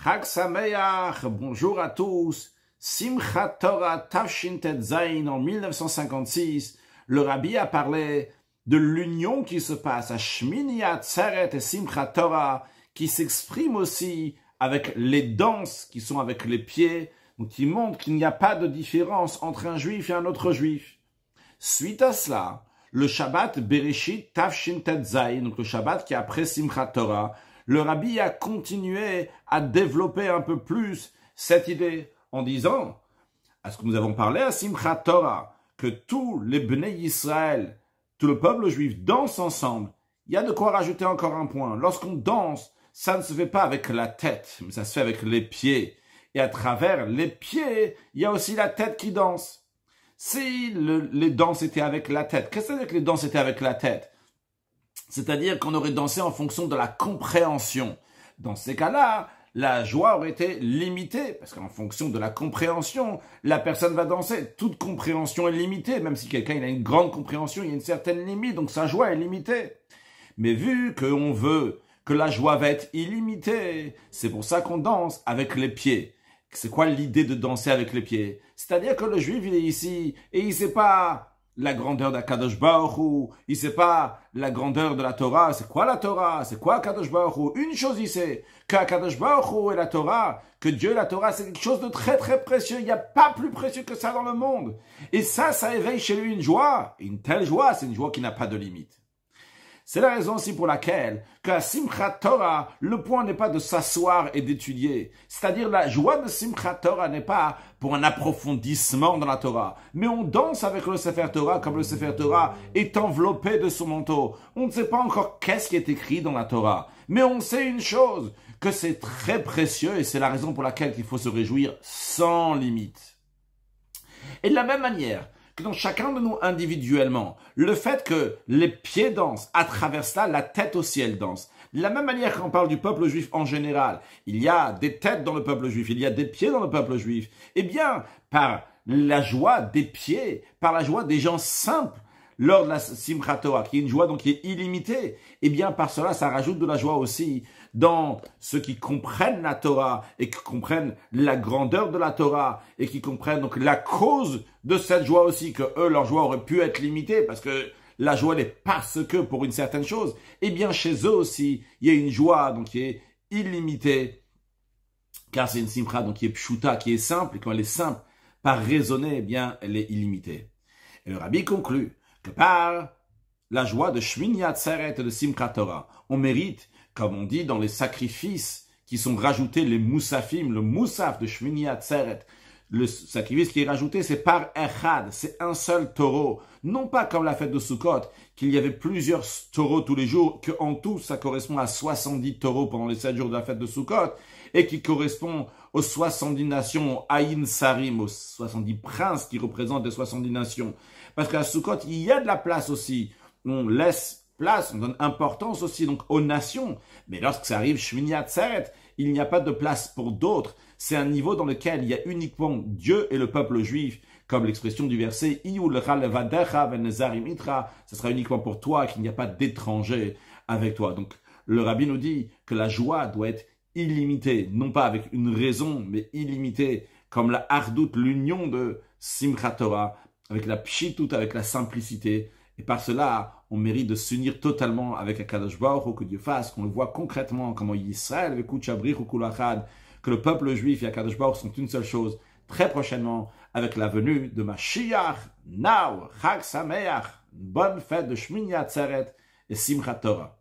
Chag Sameach, bonjour à tous. Simchat Torah Tafshin Tet Zayin en 1956, le Rabbi a parlé de l'union qui se passe à Shmini Atzeret et Simchat Torah, qui s'exprime aussi avec les danses qui sont avec les pieds, donc qui montrent qu'il n'y a pas de différence entre un juif et un autre juif. Suite à cela, le Shabbat Bereshit Tafshin Tet Zayin, donc le Shabbat qui est après Simchat Torah, le Rabbi a continué à développer un peu plus cette idée en disant, à ce que nous avons parlé à Simchat Torah, que tous les Bnei Yisraël, tout le peuple juif danse ensemble. Il y a de quoi rajouter encore un point. Lorsqu'on danse, ça ne se fait pas avec la tête, mais ça se fait avec les pieds. Et à travers les pieds, il y a aussi la tête qui danse. Si les danses étaient avec la tête, qu'est-ce que ça veut dire que les danses étaient avec la tête? C'est-à-dire qu'on aurait dansé en fonction de la compréhension. Dans ces cas-là, la joie aurait été limitée, parce qu'en fonction de la compréhension, la personne va danser. Toute compréhension est limitée, même si quelqu'un a une grande compréhension, il y a une certaine limite, donc sa joie est limitée. Mais vu qu'on veut que la joie va être illimitée, c'est pour ça qu'on danse avec les pieds. C'est quoi l'idée de danser avec les pieds? C'est-à-dire que le juif, il est ici, et il ne sait pas la grandeur d'Akadosh Baruch Hu, il sait pas la grandeur de la Torah. C'est quoi la Torah? C'est quoi Akadosh Baruch Hu? Une chose il sait, qu'Akadosh Baruch Hu et la Torah, que Dieu et la Torah, c'est quelque chose de très très précieux. Il n'y a pas plus précieux que ça dans le monde. Et ça éveille chez lui une joie. Et une telle joie, c'est une joie qui n'a pas de limite. C'est la raison aussi pour laquelle, qu'à Simchat Torah, le point n'est pas de s'asseoir et d'étudier. C'est-à-dire, la joie de Simchat Torah n'est pas pour un approfondissement dans la Torah. Mais on danse avec le Sefer Torah comme le Sefer Torah est enveloppé de son manteau. On ne sait pas encore qu'est-ce qui est écrit dans la Torah. Mais on sait une chose, que c'est très précieux et c'est la raison pour laquelle il faut se réjouir sans limite. Et de la même manière, dans chacun de nous individuellement, le fait que les pieds dansent, à travers cela, la tête aussi elle danse. De la même manière qu'on parle du peuple juif en général, il y a des têtes dans le peuple juif, il y a des pieds dans le peuple juif. Eh bien, par la joie des pieds, par la joie des gens simples, lors de la Simchat Torah, qui est une joie donc qui est illimitée, eh bien par cela, ça rajoute de la joie aussi dans ceux qui comprennent la Torah et qui comprennent la grandeur de la Torah et qui comprennent donc la cause de cette joie aussi, que eux, leur joie aurait pu être limitée parce que la joie n'est parce que pour une certaine chose. Eh bien chez eux aussi, il y a une joie donc qui est illimitée, car c'est une Simcha donc qui est pshuta, qui est simple, et quand elle est simple, par raisonner, eh bien elle est illimitée. Et le Rabbi conclut que par la joie de Shmini Atzeret et de Simchat Torah, on mérite, comme on dit dans les sacrifices qui sont rajoutés, les moussafim, le moussaf de Shmini Atzeret, le sacrifice qui est rajouté, c'est par Echad, c'est un seul taureau. Non pas comme la fête de Sukkot, qu'il y avait plusieurs taureaux tous les jours, qu'en tout, ça correspond à 70 taureaux pendant les 7 jours de la fête de Sukkot, et qui correspond aux 70 nations, Aïn Sarim, aux 70 princes qui représentent les 70 nations. Parce qu'à Sukkot, il y a de la place aussi. On laisse place, on donne importance aussi donc aux nations. Mais lorsque ça arrive, Shmini Atzeret, il n'y a pas de place pour d'autres. C'est un niveau dans lequel il y a uniquement Dieu et le peuple juif, comme l'expression du verset, ce sera uniquement pour toi, qu'il n'y a pas d'étranger avec toi. Donc, le Rabbi nous dit que la joie doit être illimitée, non pas avec une raison, mais illimitée, comme la hardout, l'union de Simchat Torah, avec la pshitut, avec la simplicité. Et par cela, on mérite de s'unir totalement avec Akadosh Baruch Hu, que Dieu fasse, qu'on le voit concrètement, comment Yisraël, que le peuple juif et Akadosh Baruch Hu sont une seule chose, très prochainement, avec la venue de Mashiach, Now, Chag Sameach, bonne fête de Shmini Atzeret et Simchat Torah.